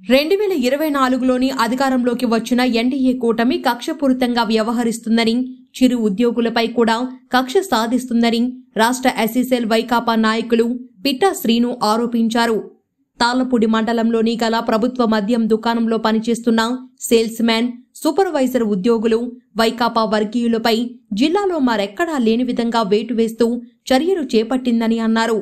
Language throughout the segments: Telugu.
2024లోని అధికారంలోకి వచ్చిన ఎన్డీఏ కూటమి కక్షపూరితంగా వ్యవహరిస్తుందని, చిరు ఉద్యోగులపై కూడా కక్ష సాధిస్తుందని రాష్ట్ర ఎస్సీసీఎల్ వైకాపా నాయకులు పిట్టా శ్రీను ఆరోపించారు. తాళ్లపూడి మండలంలోని గల ప్రభుత్వ మద్యం దుకాణంలో పనిచేస్తున్న సేల్స్ మ్యాన్, సూపర్వైజర్ ఉద్యోగులు వైకాపా వర్గీయులపై జిల్లాలో మరెక్కడా లేని విధంగా వేటు వేస్తూ చర్యలు చేపట్టిందని అన్నారు.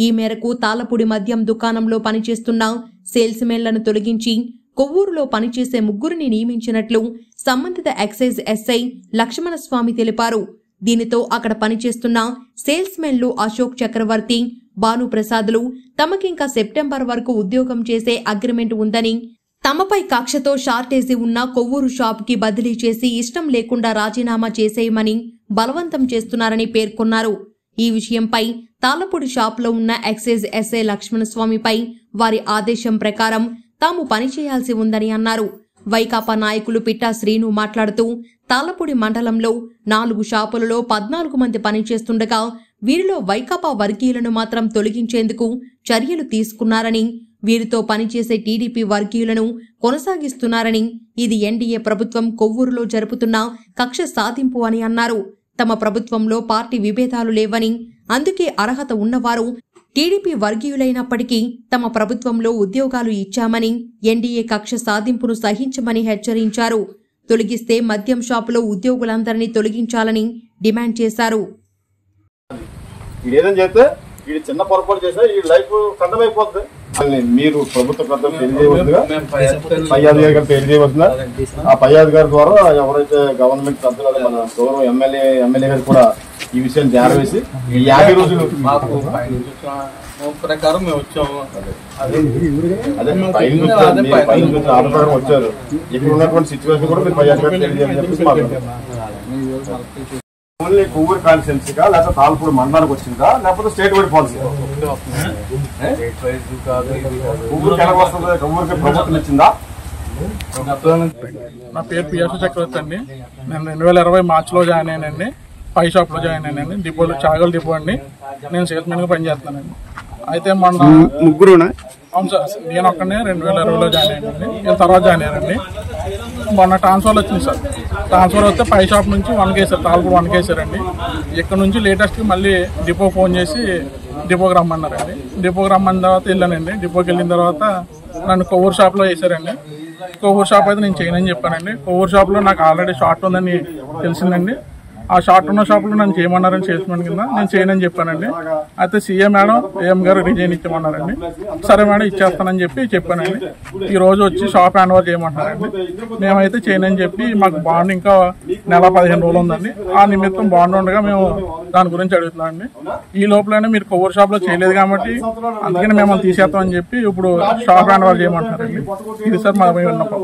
ఈ మేరకు తాళ్లపూడి మద్యం దుకాణంలో పనిచేస్తున్న సేల్స్ మెన్లను తొలగించి కొవ్వూరులో పనిచేసే ముగ్గురిని నియమించినట్లు సంబంధిత ఎక్సైజ్ ఎస్ఐ లక్ష్మణస్వామి తెలిపారు. దీనితో అక్కడ పనిచేస్తున్న సేల్స్ మెన్లు అశోక్ చక్రవర్తి, భానుప్రసాద్లు తమకింకా సెప్టెంబర్ వరకు ఉద్యోగం చేసే అగ్రిమెంట్ ఉందని, తమపై కక్షతో షార్టేజీ ఉన్న కొవ్వూరు షాపుకి బదిలీ చేసి ఇష్టం లేకుండా రాజీనామా చేసేయమని బలవంతం చేస్తున్నారని పేర్కొన్నారు. ఈ విషయంపై తాళ్లపూడి షాపులో ఉన్న ఎక్సైజ్ ఎస్ఐ లక్ష్మణస్వామిపై వారి ఆదేశం ప్రకారం తాము పనిచేయాల్సి ఉందని అన్నారు. వైకాపా నాయకులు పిట్టా శ్రీను మాట్లాడుతూ తాళ్లపూడి మండలంలో 4 షాపులలో 14 మంది పనిచేస్తుండగా వీరిలో వైకాపా వర్గీయులను మాత్రం తొలగించేందుకు చర్యలు తీసుకున్నారని, వీరితో పనిచేసే టీడీపీ వర్గీయులను కొనసాగిస్తున్నారని, ఇది ఎన్డీఏ ప్రభుత్వం కొవ్వూరులో జరుపుతున్న కక్ష సాధింపు అని అన్నారు. తమ ప్రభుత్వంలో పార్టీ విభేదాలు లేవని, అందుకే అర్హత ఉన్నవారు టీడీపీ వర్గీయులైనప్పటికీ తమ ప్రభుత్వంలో ఉద్యోగాలు ఇచ్చామని, ఎన్డీఏ కక్ష సాధింపును సహించమని హెచ్చరించారు. తొలగిస్తే మద్యం షాపులో ఉద్యోగులందరినీ తొలగించాలని డిమాండ్ చేశారు. చిన్న పొరపాటు చేస్తే ఈ లైఫ్ ఖండమైపోతుంది. మీరు ప్రభుత్వ పెద్దలు తెలియజేయవద్దుగా, పై అధికారి గారు తెలియజేయవద్దుగా, ఆ పై అధికారి ద్వారా ఎవరైతే గవర్నమెంట్ పెద్దలు మన గౌరవ ఎమ్మెల్యే గారు కూడా ఈ విషయం జారవేసి ఈ 50 రోజులు ప్రకారం మేము వచ్చాము. ప్రకారం వచ్చారు. ఇక్కడ ఉన్నటువంటి సిచ్యువేషన్ కూడా మీరు పై అధికారి తెలియజేయాలని చెప్పేసి ఓన్లీ కొవ్వూరు కాన్స్టిట్యున్సీగా లేకపోతే తాళ్లపూడి మండలానికి వచ్చిందా లేకపోతే స్టేట్ వైడ్ పాలసీ? కొవ్వూరుకి ఎలా వస్తుంది? కొవ్వూరుకి ప్రభుత్వం ఇచ్చిందా? నా పేరు పిఎస్ చక్రవర్తి అండి. నేను 2020 మార్చిలో జాయిన్ అయ్యానండి. పై షాప్లో జాయిన్ అయ్యానండి. డిపోలో చాగల్ డిపో అండి. నేను సేల్స్ మెన్గా పనిచేస్తానండి. అయితే మొన్న ముగ్గురునా? అవును సార్, నేను ఒక్కనే 2020లో జాయిన్ అయ్యానండి. నేను తర్వాత జాయిన్ అయ్యానండి. మొన్న ట్రాన్స్ఫర్ వచ్చింది సార్. ట్రాన్స్ఫర్ వస్తే పై షాప్ నుంచి 1 కేసారు, తాళ్లపూడి 1 కేసారండి. ఇక్కడ నుంచి లేటెస్ట్గా మళ్ళీ డిపో ఫోన్ చేసి డిపోకి రమ్మన్నారండి. డిపోకి రమ్మన్న తర్వాత వెళ్ళానండి. డిపోకి వెళ్ళిన తర్వాత నన్ను కొవ్వూరు షాప్లో వేసారండి. కొవ్వూరు షాప్ అయితే నేను చేయనని చెప్పానండి. కొవ్వూరు షాప్లో నాకు ఆల్రెడీ షార్ట్ ఉందని తెలిసిందండి. ఆ షార్ట్ ఉన్న షాప్లో నన్ను చేయమన్నారని చేసిన కింద నేను చేయనని చెప్పానండి. అయితే సీఎం మేడం, ఏఎం గారు రిజైన్ ఇచ్చామన్నారండి. సరే మేడం ఇచ్చేస్తానని చెప్పానండి. ఈ రోజు వచ్చి షాప్ హ్యాండ్ ఓవర్ చేయమంటారండి. మేమైతే చేయనని చెప్పి మాకు బాండ్ ఇంకా నెల 15 రోజులు ఉందండి. ఆ నిమిత్తం బాండ్ ఉండగా మేము దాని గురించి అడుగుతున్నామండి. ఈ లోపలనే మీరు కొవ్వూరు షాప్లో చేయలేదు కాబట్టి అందుకని మేము తీసేస్తామని చెప్పి ఇప్పుడు షాప్ హ్యాండ్ ఓవర్ చేయమంటారండి. ఇది సార్ మా విన్నపం.